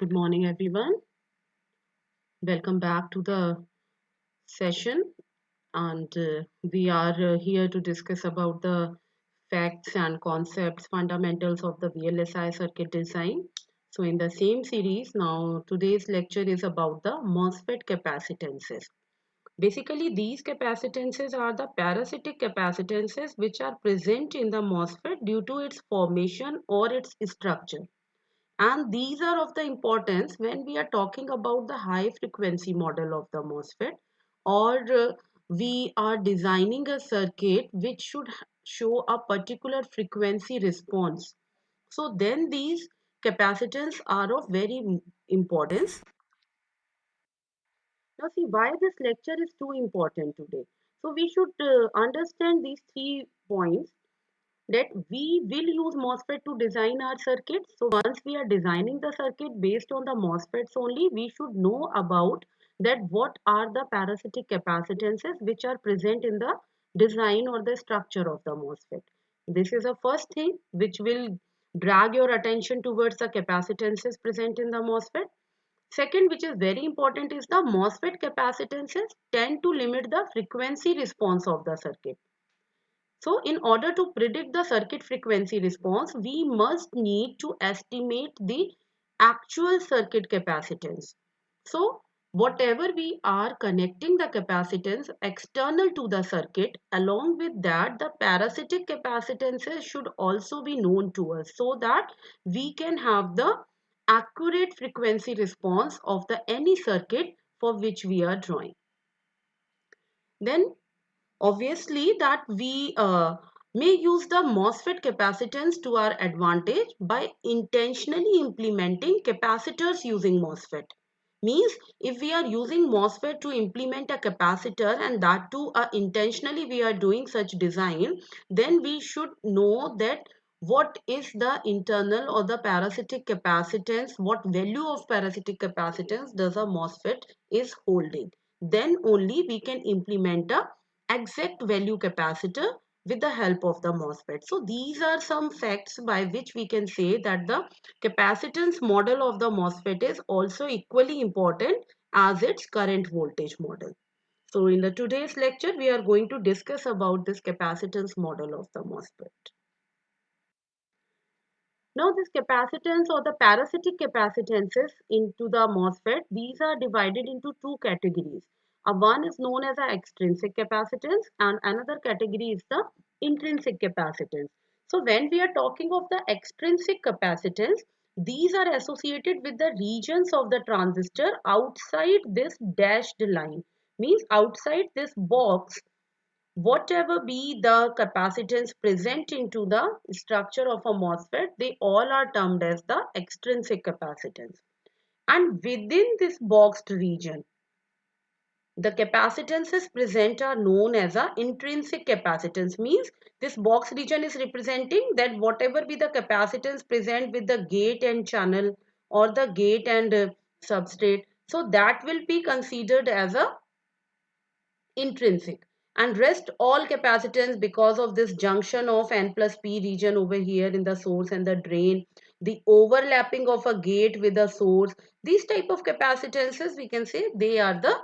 Good morning, everyone. Welcome back to the session. And we are here to discuss about the facts and concepts, fundamentals of the VLSI circuit design. So, in the same series, now today's lecture is about the MOSFET capacitances. Basically, these capacitances are the parasitic capacitances which are present in the MOSFET due to its formation or its structure. And these are of the importance when we are talking about the high frequency model of the MOSFET, or we are designing a circuit which should show a particular frequency response. So then these capacitance are of very importance. Now see why this lecture is too important today. So we should understand these 3 points, that we will use MOSFET to design our circuit. So once we are designing the circuit based on the MOSFETs only, we should know about that what are the parasitic capacitances which are present in the design or the structure of the MOSFET. This is the first thing which will drag your attention towards the capacitances present in the MOSFET. Second, which is very important, is the MOSFET capacitances tend to limit the frequency response of the circuit. So in order to predict the circuit frequency response, we must need to estimate the actual circuit capacitance. So whatever we are connecting the capacitance external to the circuit, along with that the parasitic capacitances should also be known to us, so that we can have the accurate frequency response of the any circuit for which we are drawing. Then obviously that we may use the MOSFET capacitance to our advantage by intentionally implementing capacitors using MOSFET. Means if we are using MOSFET to implement a capacitor, and that too intentionally we are doing such design, then we should know that what is the internal or the parasitic capacitance, what value of parasitic capacitance does a MOSFET is holding. Then only we can implement a exact value capacitor with the help of the MOSFET. So these are some facts by which we can say that the capacitance model of the MOSFET is also equally important as its current voltage model. So in the today's lecture, we are going to discuss about this capacitance model of the MOSFET. Now this capacitance or the parasitic capacitances into the MOSFET, these are divided into two categories. One is known as a extrinsic capacitance and another category is the intrinsic capacitance. So when we are talking of the extrinsic capacitance, these are associated with the regions of the transistor outside this dashed line. Means outside this box, whatever be the capacitance present into the structure of a MOSFET, they all are termed as the extrinsic capacitance. And within this boxed region, the capacitances present are known as a intrinsic capacitance. Means this box region is representing that whatever be the capacitance present with the gate and channel, or the gate and substrate, so that will be considered as a intrinsic, and rest all capacitance because of this junction of n plus p region over here in the source and the drain, the overlapping of a gate with a source, these type of capacitances we can say they are the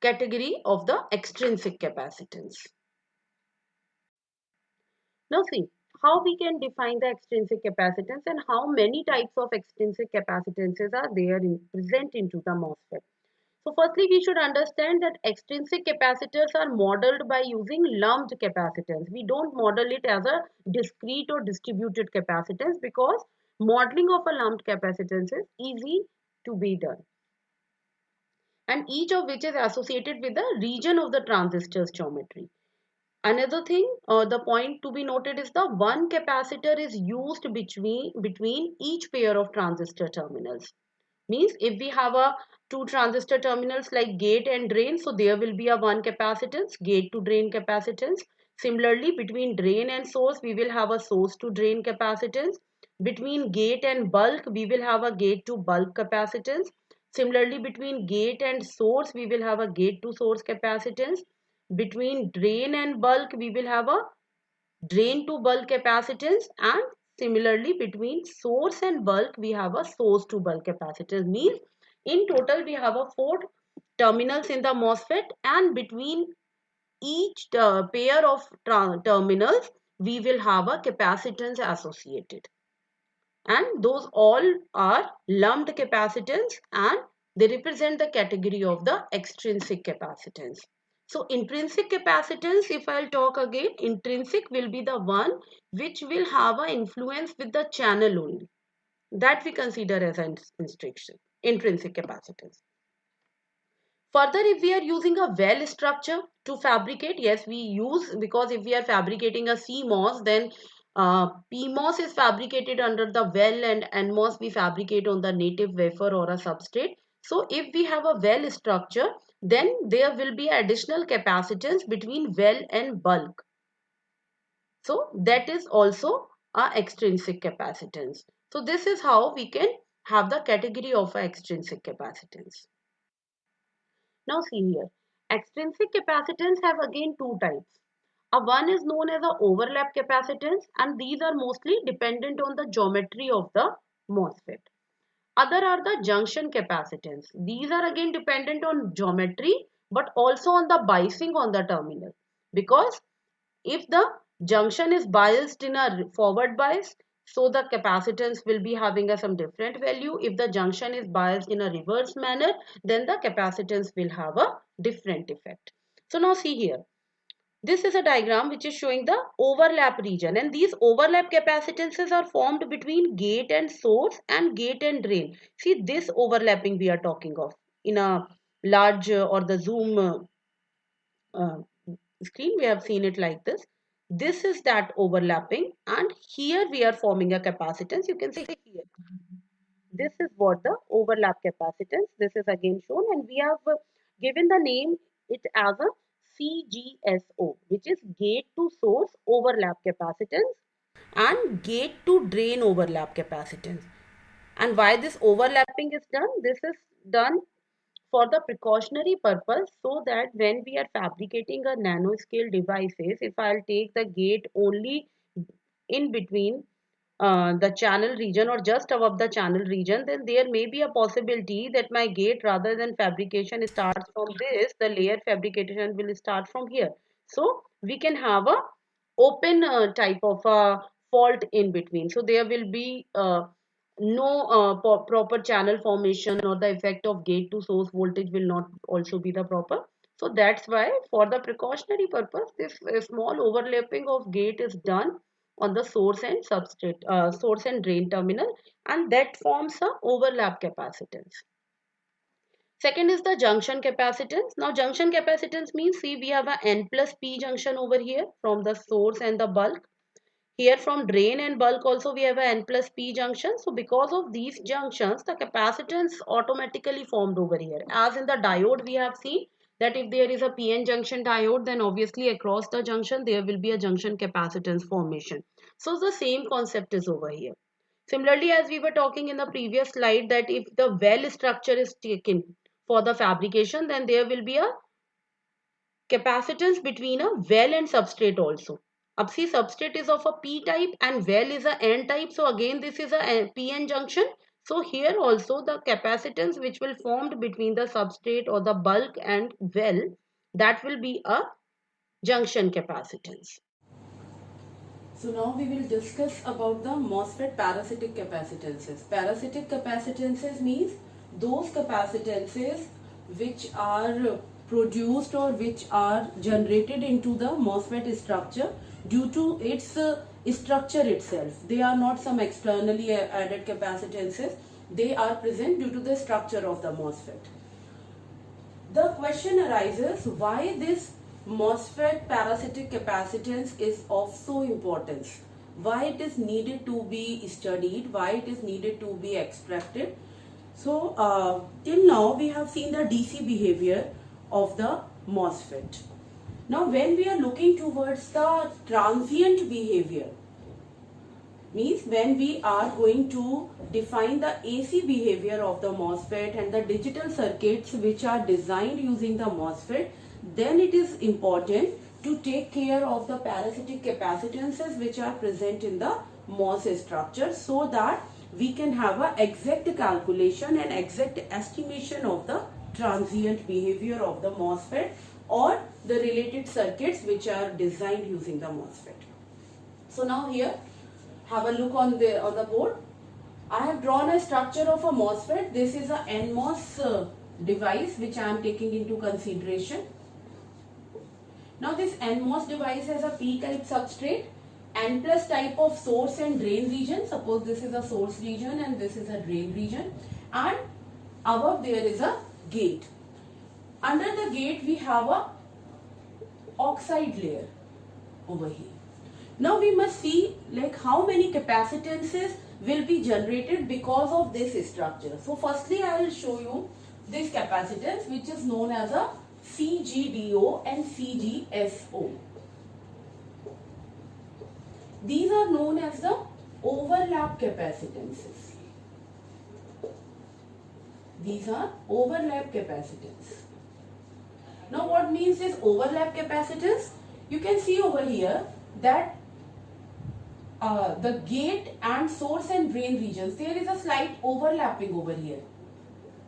category of the extrinsic capacitance. Now see how we can define the extrinsic capacitance and how many types of extrinsic capacitances are there present into the MOSFET. So firstly, we should understand that extrinsic capacitors are modeled by using lumped capacitance. We don't model it as a discrete or distributed capacitance, because modeling of a lumped capacitance is easy to be done, and each of which is associated with the region of the transistor's geometry. Another thing, the point to be noted is the one capacitor is used between each pair of transistor terminals. Means if we have a two transistor terminals like gate and drain, so there will be a one capacitance, gate to drain capacitance. Similarly, between drain and source, we will have a source to drain capacitance. Between gate and bulk, we will have a gate to bulk capacitance. Similarly, between gate and source, we will have a gate to source capacitance. Between drain and bulk, we will have a drain to bulk capacitance, and Similarly, between source and bulk, we have a source to bulk capacitance. Means in total, we have a 4 terminals in the MOSFET, and between each pair of terminals, we will have a capacitance associated. And those all are lumped capacitance, and they represent the category of the extrinsic capacitance. So intrinsic capacitance, if I'll talk again, intrinsic will be the one which will have an influence with the channel only. That we consider as an intrinsic capacitance. Further, if we are using a well structure to fabricate, yes, we use, because if we are fabricating a CMOS, then PMOS is fabricated under the well, and NMOS we fabricate on the native wafer or a substrate. So if we have a well structure, then there will be additional capacitance between well and bulk. So that is also a extrinsic capacitance. So this is how we can have the category of a extrinsic capacitance. Now see here, extrinsic capacitance have again two types. One is known as a overlap capacitance, and these are mostly dependent on the geometry of the MOSFET. Other are the junction capacitance. These are again dependent on geometry but also on the biasing on the terminal. Because if the junction is biased in a forward bias, so the capacitance will be having some different value. If the junction is biased in a reverse manner, then the capacitance will have a different effect. So now see here. This is a diagram which is showing the overlap region, and these overlap capacitances are formed between gate and source and gate and drain. See, this overlapping we are talking of in a large or the zoom uh, screen, we have seen it like this. This is that overlapping, and here we are forming a capacitance. You can see here. This is what the overlap capacitance. This is again shown, and we have given the name it as a CGSO, which is gate to source overlap capacitance and gate to drain overlap capacitance. And why this overlapping is done? This is done for the precautionary purpose, so that when we are fabricating a nanoscale devices, if I'll take the gate only in between the channel region or just above the channel region, then there may be a possibility that my gate, rather than fabrication starts from this, the layer fabrication will start from here. So we can have a open type of a fault in between. So there will be no proper channel formation, or the effect of gate to source voltage will not also be the proper. So that's why, for the precautionary purpose, this small overlapping of gate is done on the source and substrate, source and drain terminal, and that forms a overlap capacitance. Second is the junction capacitance. Now junction capacitance means, see, we have a N plus P junction over here from the source and the bulk. Here from drain and bulk also we have a N plus P junction. So because of these junctions, the capacitance automatically formed over here. As in the diode, we have seen that if there is a PN junction diode, then obviously across the junction there will be a junction capacitance formation. So the same concept is over here. Similarly, as we were talking in the previous slide, that if the well structure is taken for the fabrication, then there will be a capacitance between a well and substrate also. Up see, substrate is of a P type and well is a N type. So again, this is a PN junction. So here also the capacitance which will formed between the substrate or the bulk and well, that will be a junction capacitance. So now we will discuss about the MOSFET parasitic capacitances. Parasitic capacitances means those capacitances which are produced or which are generated into the MOSFET structure due to its structure itself. They are not some externally added capacitances. They are present due to the structure of the MOSFET. The question arises, why this MOSFET parasitic capacitance is of so importance, why it is needed to be studied, why it is needed to be extracted. So till now we have seen the DC behavior of the MOSFET. Now when we are looking towards the transient behavior, means when we are going to define the AC behavior of the MOSFET and the digital circuits which are designed using the MOSFET, then it is important to take care of the parasitic capacitances which are present in the MOS structure, so that we can have a exact calculation and exact estimation of the transient behavior of the MOSFET or the related circuits which are designed using the MOSFET. So now here, have a look on the board. I have drawn a structure of a MOSFET. This is a NMOS device which I am taking into consideration. Now this NMOS device has a P-type substrate, N plus type of source and drain region. Suppose this is a source region and this is a drain region, and above there is a gate. Under the gate we have a oxide layer over here. Now we must see like how many capacitances will be generated because of this structure. So firstly I will show you this capacitance which is known as a CGDO and CGSO. These are known as the overlap capacitances. These are overlap capacitance. Now what means this overlap capacitance? You can see over here that the gate and source and drain regions, there is a slight overlapping over here.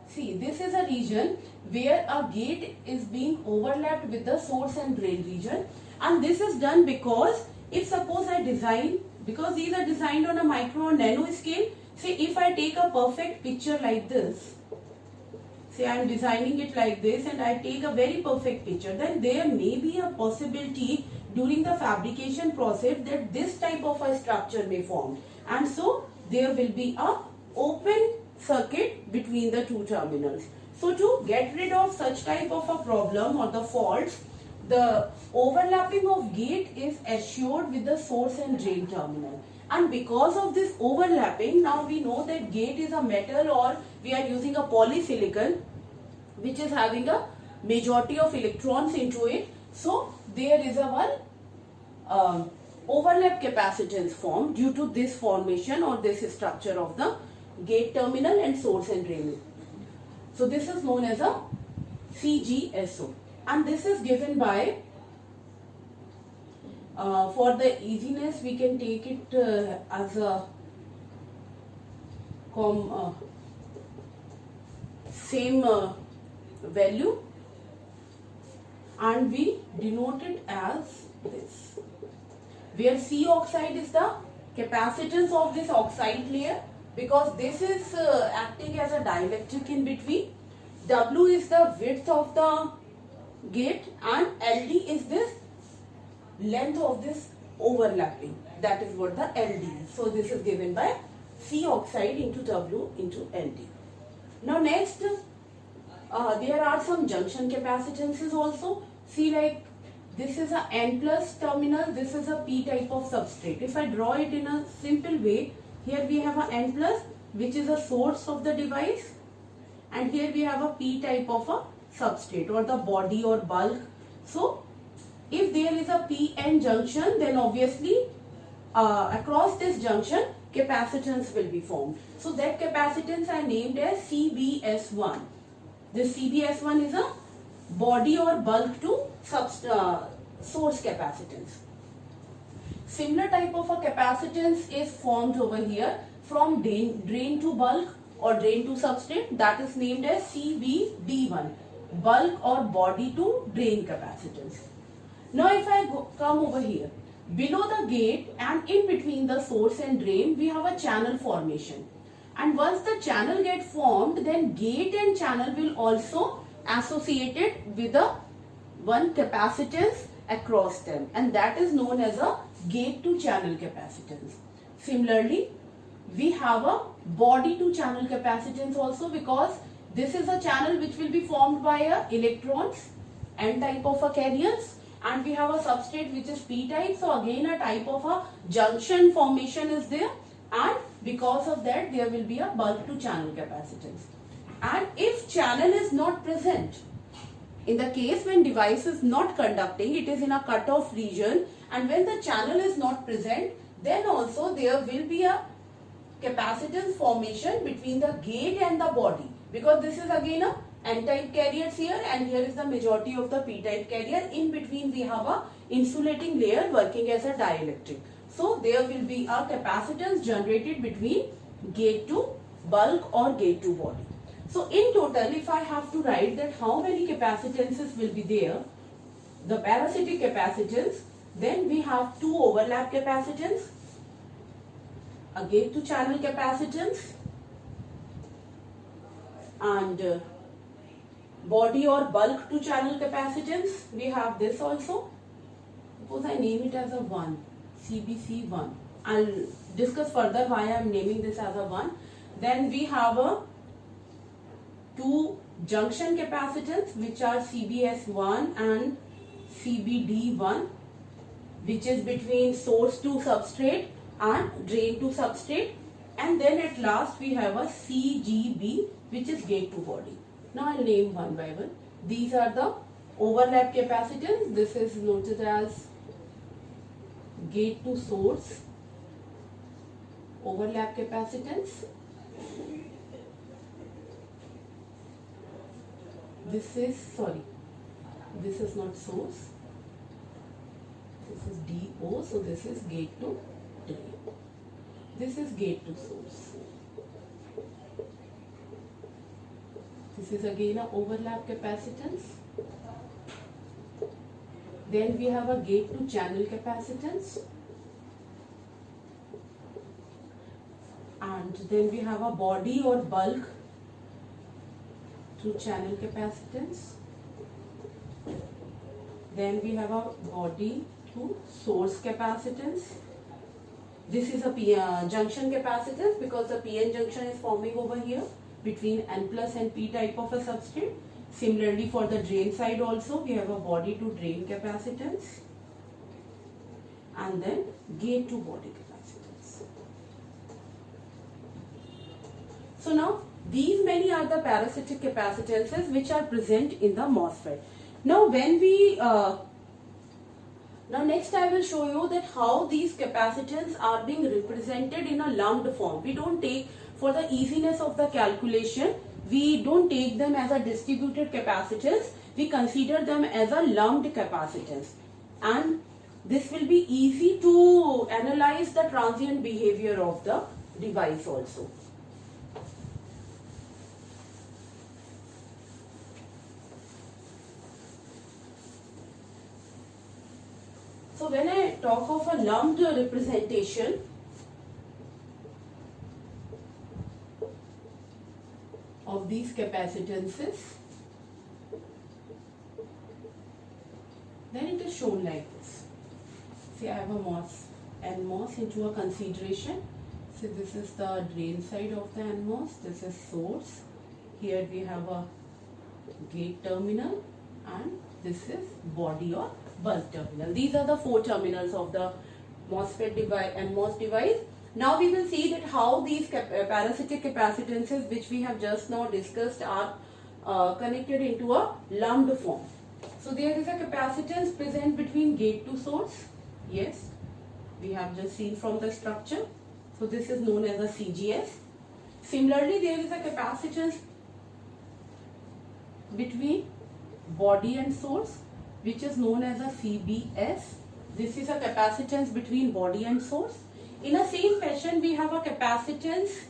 See, this is a region where a gate is being overlapped with the source and drain region, and this is done because if suppose I design, because these are designed on a micro or nano scale, say if I take a perfect picture like this, say I am designing it like this and I take a very perfect picture, then there may be a possibility during the fabrication process that this type of a structure may form, and so there will be a open circuit between the two terminals. So to get rid of such type of a problem or the faults, the overlapping of gate is assured with the source and drain terminal. And because of this overlapping, now we know that gate is a metal, or we are using a polysilicon which is having a majority of electrons into it. So there is a one overlap capacitance formed due to this formation or this structure of the gate terminal and source and drain. So this is known as a CGSO, and this is given by, for the easiness we can take it as a same value, and we denote it as this, where C oxide is the capacitance of this oxide layer, because this is acting as a dielectric in between. W is the width of the gate, and LD is this length of this overlapping. That is what the LD is. So this is given by C oxide into W into LD. Now next, there are some junction capacitances also. See, like this is a N plus terminal, this is a P type of substrate. If I draw it in a simple way, here we have a N plus which is a source of the device, and here we have a P type of a substrate or the body or bulk. So if there is a PN junction, then obviously across this junction capacitance will be formed. So that capacitance I named as CBS1. This CBS1 is a body or bulk to source capacitance. Similar type of a capacitance is formed over here from drain to bulk or drain to substrate, that is named as CBD1, bulk or body to drain capacitance. Now if I come over here, below the gate and in between the source and drain, we have a channel formation. And once the channel gets formed, then gate and channel will also associated with a one capacitance across them, and that is known as a gate to channel capacitance. Similarly, we have a body to channel capacitance also, because this is a channel which will be formed by electrons, N type of a carriers, and we have a substrate which is P type. So again a type of a junction formation is there, and because of that there will be a bulk to channel capacitance. And if channel is not present, in the case when device is not conducting, it is in a cutoff region, and when the channel is not present, then also there will be a capacitance formation between the gate and the body, because this is again a N-type carriers here, and here is the majority of the P-type carrier. In between we have a insulating layer working as a dielectric. So there will be a capacitance generated between gate to bulk or gate to body. So in total, if I have to write that how many capacitances will be there, the parasitic capacitance, then we have two overlap capacitance, a gate to channel capacitance, and body or bulk to channel capacitance. We have this also. Suppose I name it as a 1, CBC1. I'll discuss further why I am naming this as a 1. Then we have a two junction capacitance, which are CBS1 and CBD1, which is between source to substrate and drain to substrate. And then at last we have a CGB, which is gate to body. Now I'll name one by one. These are the overlap capacitance. This is noted as gate to source overlap capacitance. This is not source. This is DO, so this is gate to drain. This is gate to source. This is again a overlap capacitance. Then we have a gate to channel capacitance. And then we have a body or bulk to channel capacitance. Then we have a body to source capacitance. This is a junction capacitance because the PN junction is forming over here between N plus and P type of a substrate. Similarly, for the drain side also, we have a body to drain capacitance and then gate to body capacitance. So now, these many are the parasitic capacitances which are present in the MOSFET. Now, now next I will show you that how these capacitance are being represented in a lumped form. We don't take, for the easiness of the calculation, we don't take them as a distributed capacitance. We consider them as a lumped capacitance. And this will be easy to analyze the transient behavior of the device also. So when I talk of a lumped representation, of these capacitances, then it is shown like this. See, I have a NMOS into a consideration. So this is the drain side of the NMOS, this is source. Here we have a gate terminal and this is body or bulk terminal. These are the four terminals of the MOSFET device, NMOS device. Now we will see that how these parasitic capacitances which we have just now discussed are connected into a lumped form. So there is a capacitance present between gate to source. Yes, we have just seen from the structure. So this is known as a CGS. Similarly, there is a capacitance between body and source, which is known as a CBS. This is a capacitance between body and source. In a same fashion, we have a capacitance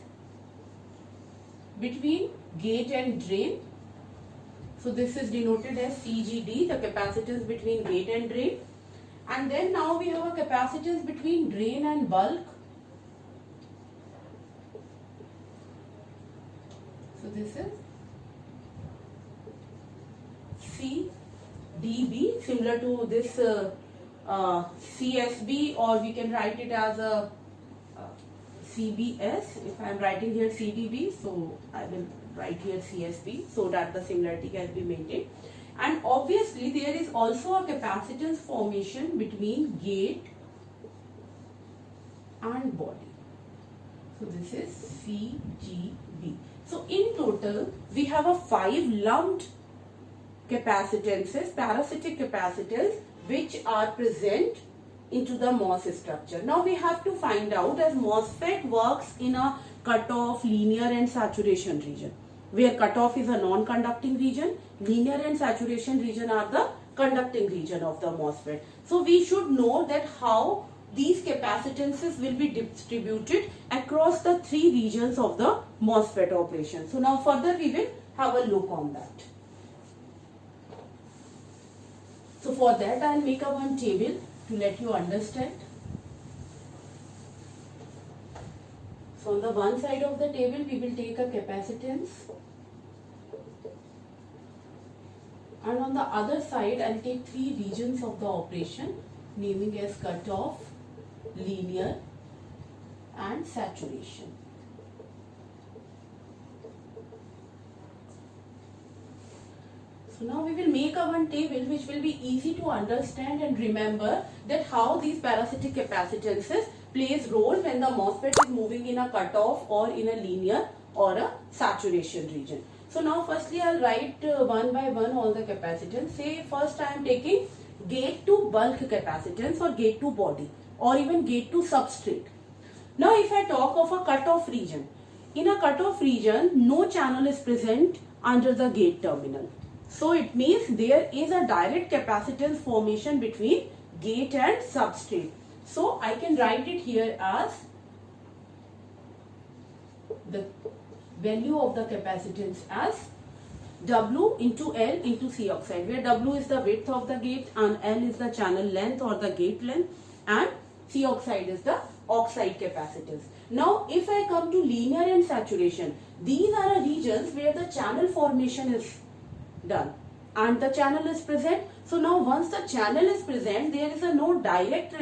between gate and drain. So this is denoted as CGD, the capacitance between gate and drain. And then now we have a capacitance between drain and bulk. So this is CDB, similar to this CSB, or we can write it as a CBS. If I am writing here CDB, so I will write here CSB so that the similarity can be maintained. And obviously there is also a capacitance formation between gate and body. So this is CGB. So in total we have a 5 lumped capacitances, parasitic capacitors, which are present into the MOS structure. Now we have to find out, as MOSFET works in a cutoff, linear and saturation region, where cutoff is a non-conducting region, linear and saturation region are the conducting region of the MOSFET. So we should know that how these capacitances will be distributed across the three regions of the MOSFET operation. So now further we will have a look on that. So for that I will make a one table to let you understand. So on the one side of the table we will take a capacitance, and on the other side I will take three regions of the operation, naming as cutoff, linear and saturation. So now we will make a one table which will be easy to understand and remember that how these parasitic capacitances plays role when the MOSFET is moving in a cutoff or in a linear or a saturation region. So now firstly I will write one by one all the capacitance. Say first I am taking gate to bulk capacitance or gate to body or even gate to substrate. Now if I talk of a cutoff region, in a cutoff region no channel is present under the gate terminal. So it means there is a direct capacitance formation between gate and substrate. So I can write it here as the value of the capacitance as W into L into C oxide, where W is the width of the gate and L is the channel length or the gate length and C oxide is the oxide capacitance. Now if I come to linear and saturation, these are regions where the channel formation is done and the channel is present. So now once the channel is present, there is a no direct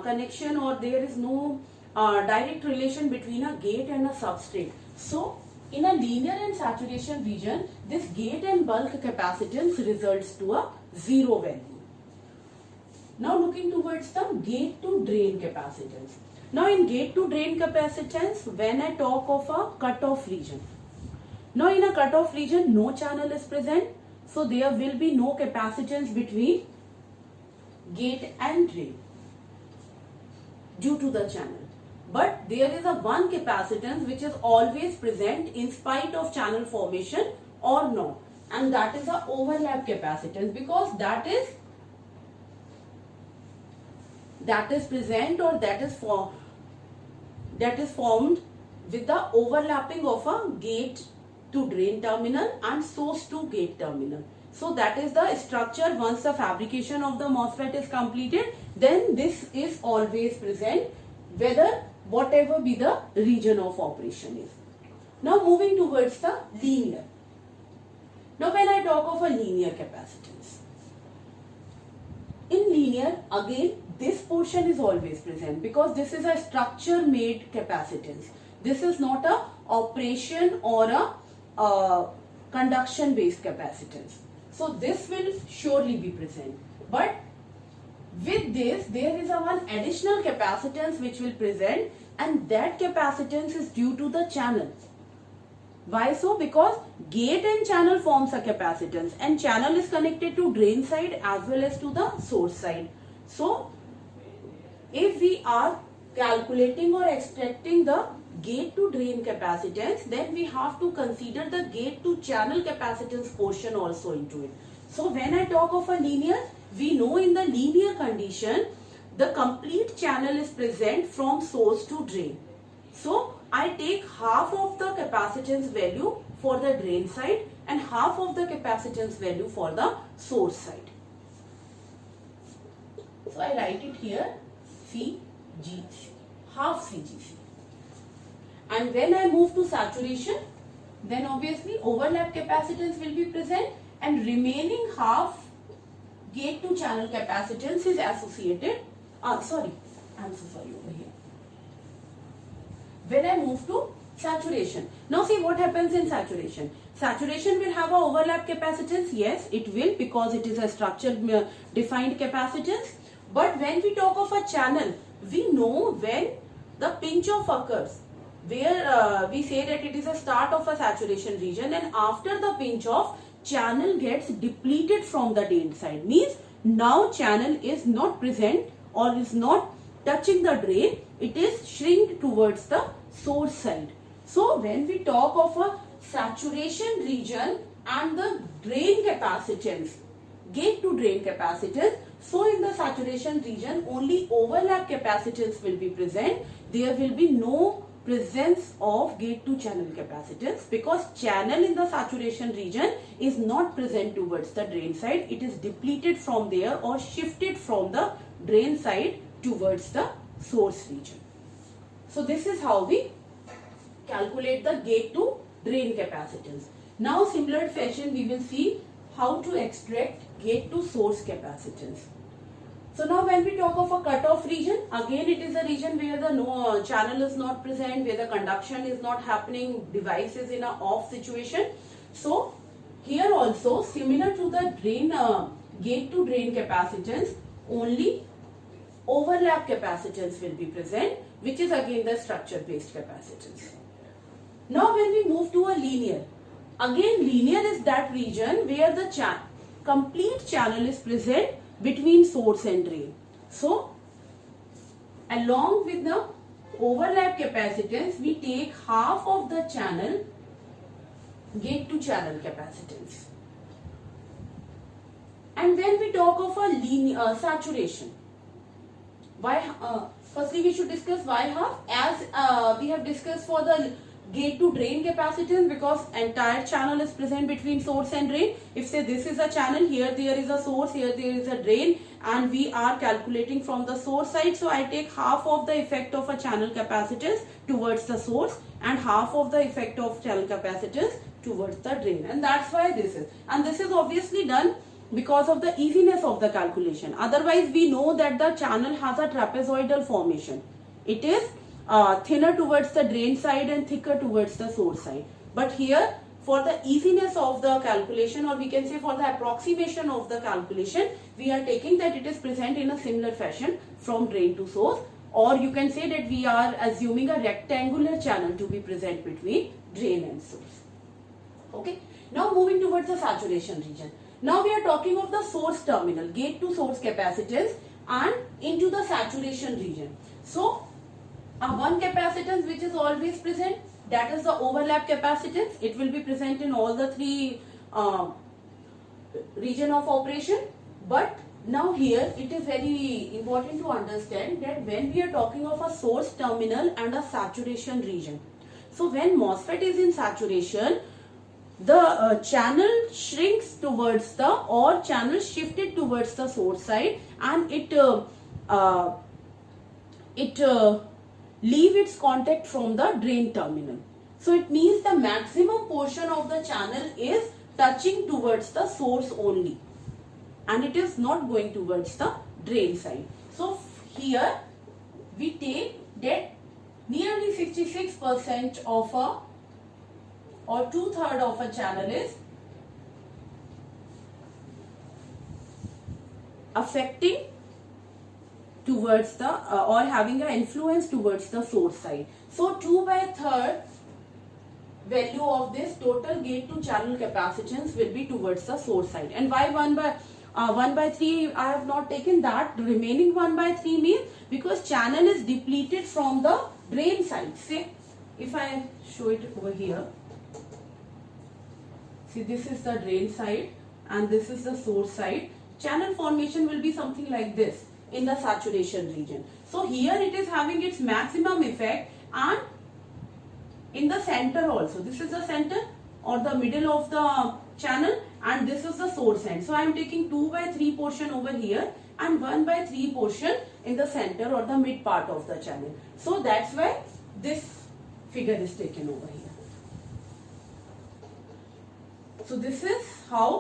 connection or there is no direct relation between a gate and a substrate. So in a linear and saturation region, this gate and bulk capacitance results to a zero value. Now looking towards the gate to drain capacitance. Now in gate to drain capacitance, when I talk of a cutoff region, now in a cutoff region no channel is present, so there will be no capacitance between gate and drain due to the channel. But there is a one capacitance which is always present in spite of channel formation or not, and that is a overlap capacitance, because that is present or that is formed with the overlapping of a gate to drain terminal and source to gate terminal. So that is the structure. Once the fabrication of the MOSFET is completed, then this is always present, whatever be the region of operation is. Now moving towards the linear. Now when I talk of a linear capacitance, in linear again this portion is always present because this is a structure made capacitance. This is not a operation or a conduction based capacitance. So this will surely be present. But with this there is a one additional capacitance which will present, and that capacitance is due to the channel. Why so? Because gate and channel forms a capacitance, and channel is connected to drain side as well as to the source side. So if we are calculating or extracting the gate to drain capacitance, then we have to consider the gate to channel capacitance portion also into it. So when I talk of a linear, we know in the linear condition the complete channel is present from source to drain. So I take half of the capacitance value for the drain side and half of the capacitance value for the source side. So I write it here CGC, half CGC. And when I move to saturation, then obviously overlap capacitance will be present and remaining half gate to channel capacitance is associated. I'm so sorry over here. When I move to saturation, now see what happens in saturation. Saturation will have a overlap capacitance. Yes, it will, because it is a structure defined capacitance. But when we talk of a channel, we know when the pinch off occurs, where we say that it is a start of a saturation region, and after the pinch off, channel gets depleted from the drain side. Means now channel is not present or is not touching the drain, it is shrink towards the source side. So when we talk of a saturation region and the drain capacitance, gate to drain capacitance, So in the saturation region, only overlap capacitance will be present. There will be no presence of gate to channel capacitance, because channel in the saturation region is not present towards the drain side. It is depleted from there or shifted from the drain side towards the source region. So this is how we calculate the gate to drain capacitance. Now similar fashion we will see how to extract gate to source capacitance. So now when we talk of a cutoff region, again it is a region where the channel is not present, where the conduction is not happening, device is in a off situation. So here also, similar to the drain gate to drain capacitance, only overlap capacitance will be present, which is again the structure based capacitance. Now when we move to a linear, again linear is that region where the complete channel is present between source and drain. So along with the overlap capacitance, we take half of the channel gate to channel capacitance. And when we talk of a linear saturation, why firstly we should discuss why half, as we have discussed for the gate to drain capacitance, because entire channel is present between source and drain. If say this is a channel, here there is a source, here there is a drain, and we are calculating from the source side, so I take half of the effect of a channel capacitance towards the source and half of the effect of channel capacitance towards the drain, and that's why this is, and this is obviously done because of the easiness of the calculation. Otherwise we know that the channel has a trapezoidal formation. It is thinner towards the drain side and thicker towards the source side. But here, for the easiness of the calculation, or we can say for the approximation of the calculation, we are taking that it is present in a similar fashion from drain to source, or you can say that we are assuming a rectangular channel to be present between drain and source. Okay. Now moving towards the saturation region. Now we are talking of the source terminal, gate to source capacitance, and into the saturation region. So one capacitance which is always present, that is the overlap capacitance. It will be present in all the three region of operation. But now here it is very important to understand that when we are talking of a source terminal and a saturation region, so when MOSFET is in saturation, the channel shrinks towards the, or channel shifted towards the source side, and it leave its contact from the drain terminal. So it means the maximum portion of the channel is touching towards the source only, and it is not going towards the drain side. So here we take that nearly 66% of a, or 2/3 of a channel is affecting towards the or having an influence towards the source side. So 2/3 value of this total gate to channel capacitance will be towards the source side. And why 1/3 I have not taken that? The remaining 1/3 means because channel is depleted from the drain side. Say if I show it over here, see this is the drain side and this is the source side. Channel formation will be something like this in the saturation region. So here it is having its maximum effect, and in the center also, this is the center or the middle of the channel, and this is the source end. So I am taking 2/3 portion over here and 1/3 portion in the center or the mid part of the channel. So that's why this figure is taken over here. So this is how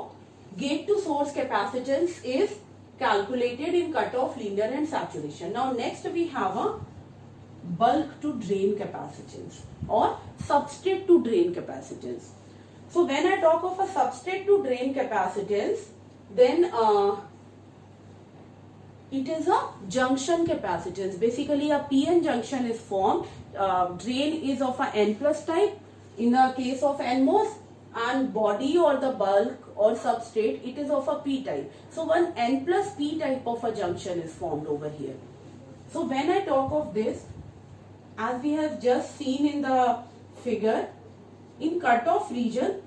gate to source capacitance is calculated in cutoff, linear and saturation. Now next we have a bulk to drain capacitance or substrate to drain capacitance. So when I talk of a substrate to drain capacitance, then it is a junction capacitance. Basically a PN junction is formed. Drain is of a N plus type in the case of NMOS, and body or the bulk or substrate, it is of a P type. So one N plus P type of a junction is formed over here. So when I talk of this, as we have just seen in the figure, in cutoff region,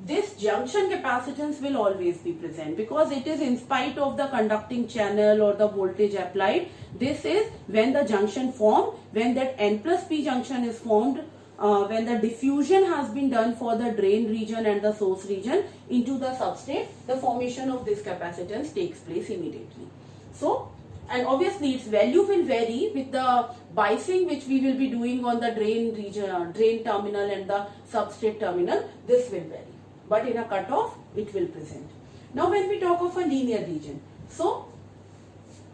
this junction capacitance will always be present because it is in spite of the conducting channel or the voltage applied. This is when the junction formed, when that N plus P junction is formed, when the diffusion has been done for the drain region and the source region into the substrate, the formation of this capacitance takes place immediately. So, and obviously its value will vary with the biasing which we will be doing on the drain region, drain terminal and the substrate terminal. This will vary, but in a cutoff it will present. Now when we talk of a linear region, so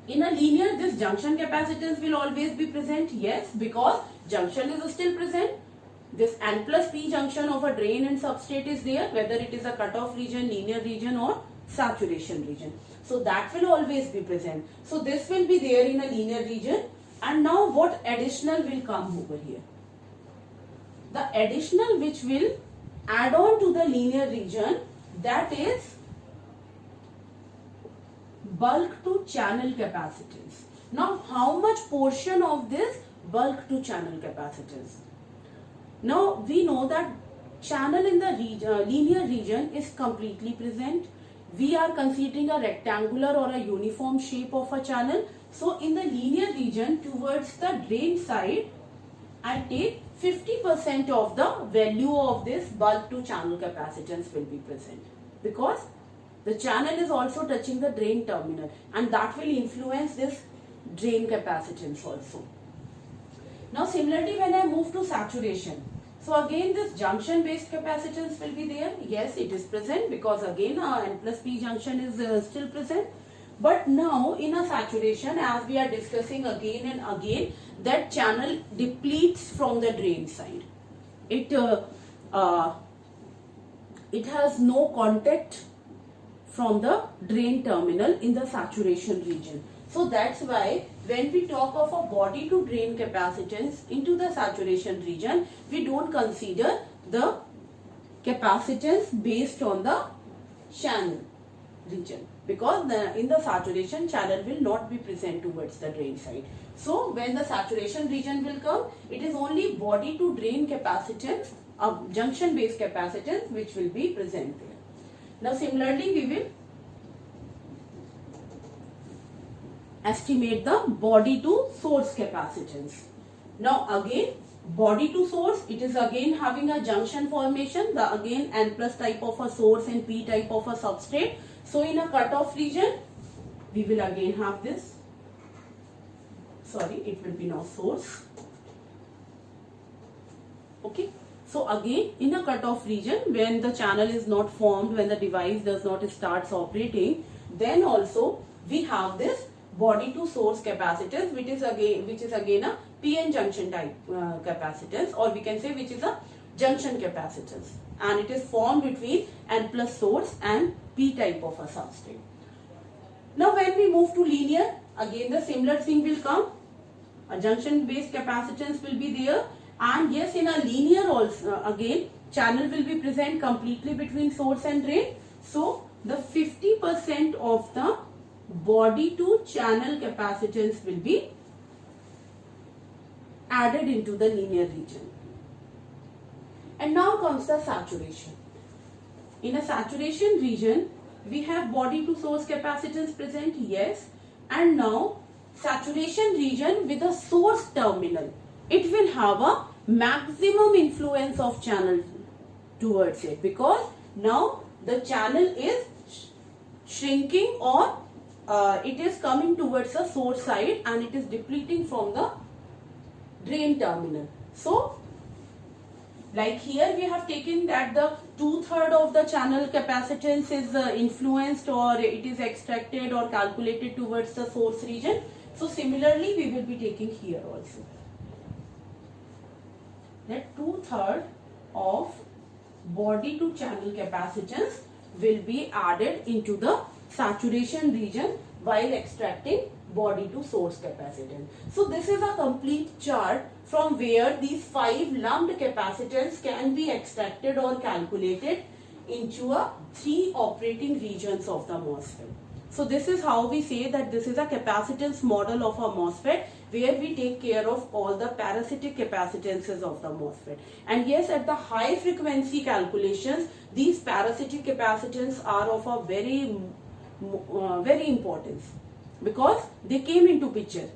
in a linear this junction capacitance will always be present, yes, because junction is still present. This N plus P junction of a drain and substrate is there, whether it is a cutoff region, linear region or saturation region. So that will always be present. So this will be there in a linear region. And now what additional will come over here? The additional which will add on to the linear region, that is bulk to channel capacitance. Now how much portion of this bulk to channel capacitance? Now we know that channel in the linear region is completely present. We are considering a rectangular or a uniform shape of a channel. So in the linear region towards the drain side, I take 50% of the value of this bulk to channel capacitance will be present, because the channel is also touching the drain terminal and that will influence this drain capacitance also. Now similarly when I move to saturation, so again this junction based capacitance will be there. Yes, it is present because again N plus P junction is still present. But now in a saturation, as we are discussing again and again, that channel depletes from the drain side. It has no contact from the drain terminal in the saturation region. So that's why when we talk of a body to drain capacitance into the saturation region, we don't consider the capacitance based on the channel region, because in the saturation channel will not be present towards the drain side. So when the saturation region will come, it is only body to drain capacitance, junction based capacitance which will be present there. Now similarly we will estimate the body to source capacitance. Now again body to source, it is again having a junction formation, the again N plus type of a source and P type of a substrate. So in a cutoff region we will again have this, sorry, it will be now source. Okay, so again in a cutoff region when the channel is not formed, when the device does not starts operating, then also we have this body to source capacitance which is again a PN junction type capacitance, or we can say which is a junction capacitance, and it is formed between N plus source and P type of a substrate. Now when we move to linear, again the similar thing will come, a junction based capacitance will be there, and yes, in a linear also again channel will be present completely between source and drain. So the 50% of the body to channel capacitance will be added into the linear region. And now comes the saturation. In a saturation region we have body to source capacitance present, yes, and now saturation region with a source terminal, it will have a maximum influence of channel towards it, because now the channel is shrinking, or it is coming towards the source side and it is depleting from the drain terminal. So like here we have taken that the 2/3 of the channel capacitance is influenced, or it is extracted or calculated towards the source region. So similarly we will be taking here also that 2/3 of body to channel capacitance will be added into the saturation region while extracting body to source capacitance. So this is a complete chart from where these 5 lumped capacitance can be extracted or calculated into a 3 operating regions of the MOSFET. So this is how we say that this is a capacitance model of a MOSFET, where we take care of all the parasitic capacitances of the MOSFET. And yes, at the high frequency calculations, these parasitic capacitance are of a very importance, because they came into picture.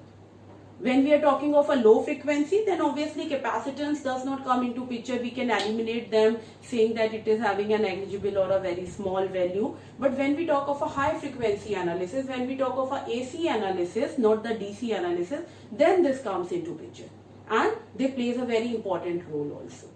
When we are talking of a low frequency, then obviously capacitance does not come into picture. We can eliminate them, saying that it is having a negligible or a very small value. But when we talk of a high frequency analysis, when we talk of a AC analysis, not the DC analysis, then this comes into picture, and they plays a very important role also.